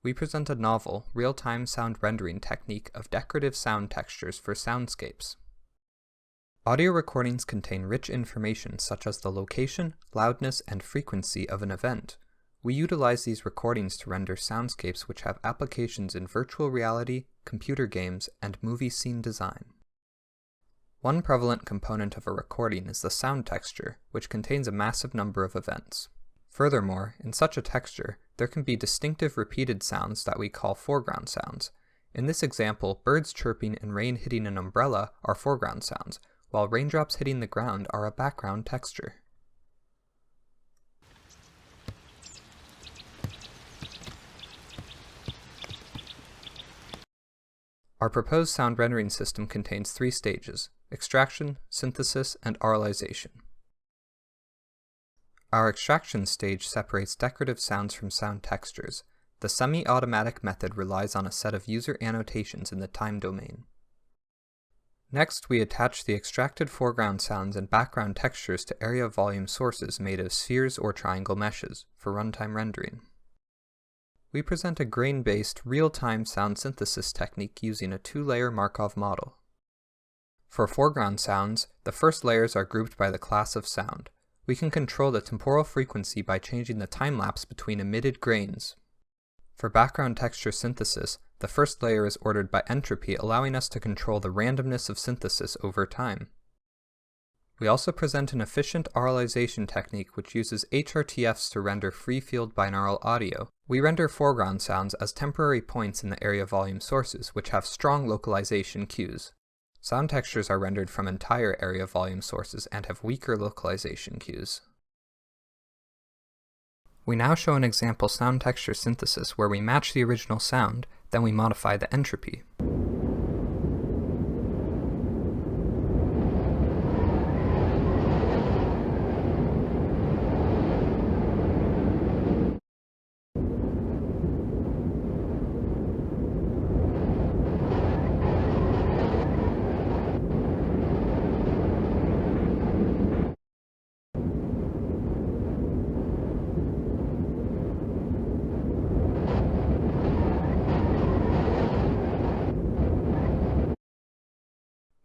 we present a novel, real-time sound rendering technique of decorative sound textures for soundscapes. Audio recordings contain rich information such as the location, loudness, and frequency of an event. We utilize these recordings to render soundscapes which have applications in virtual reality, computer games, and movie scene design. One prevalent component of a recording is the sound texture, which contains a massive number of events. Furthermore, in such a texture, there can be distinctive repeated sounds that we call foreground sounds. In this example, birds chirping and rain hitting an umbrella are foreground sounds, while raindrops hitting the ground are a background texture. Our proposed sound rendering system contains 3 stages: extraction, synthesis, and auralization. Our extraction stage separates decorative sounds from sound textures. The semi-automatic method relies on a set of user annotations in the time domain. Next, we attach the extracted foreground sounds and background textures to area volume sources made of spheres or triangle meshes for runtime rendering. We present a grain-based, real-time sound synthesis technique using a 2-layer Markov model. For foreground sounds, the first layers are grouped by the class of sound. We can control the temporal frequency by changing the time-lapse between emitted grains. For background texture synthesis, the first layer is ordered by entropy, allowing us to control the randomness of synthesis over time. We also present an efficient auralization technique which uses HRTFs to render free-field binaural audio. We render foreground sounds as temporary points in the area volume sources, which have strong localization cues. Sound textures are rendered from entire area volume sources and have weaker localization cues. We now show an example sound texture synthesis where we match the original sound, then we modify the entropy.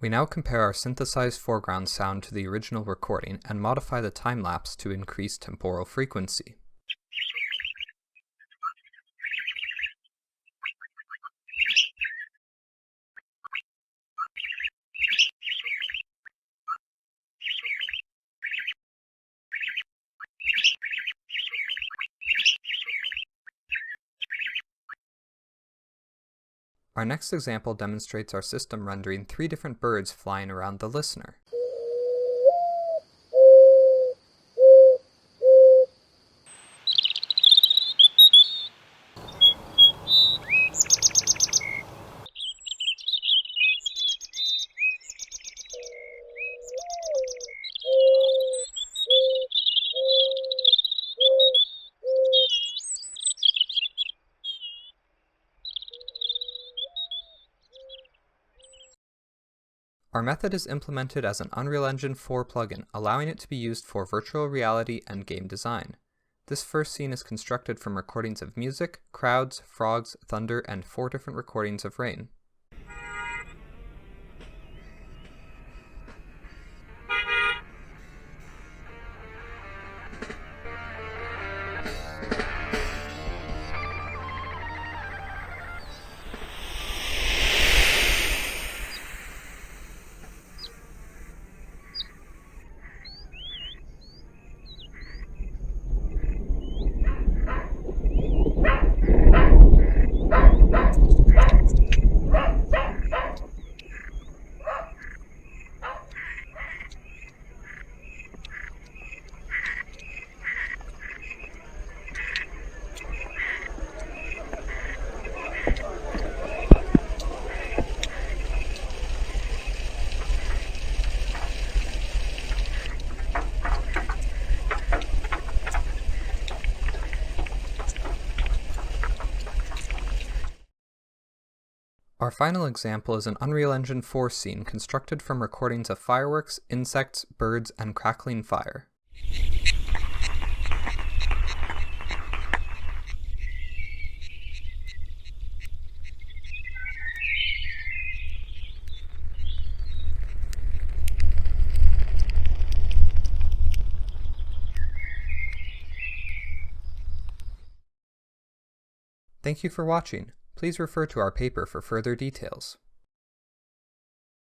We now compare our synthesized foreground sound to the original recording and modify the time-lapse to increase temporal frequency. Our next example demonstrates our system rendering 3 different birds flying around the listener. Our method is implemented as an Unreal Engine 4 plugin, allowing it to be used for virtual reality and game design. This first scene is constructed from recordings of music, crowds, frogs, thunder, and 4 different recordings of rain. Our final example is an Unreal Engine 4 scene constructed from recordings of fireworks, insects, birds, and crackling fire. Thank you for watching. Please refer to our paper for further details.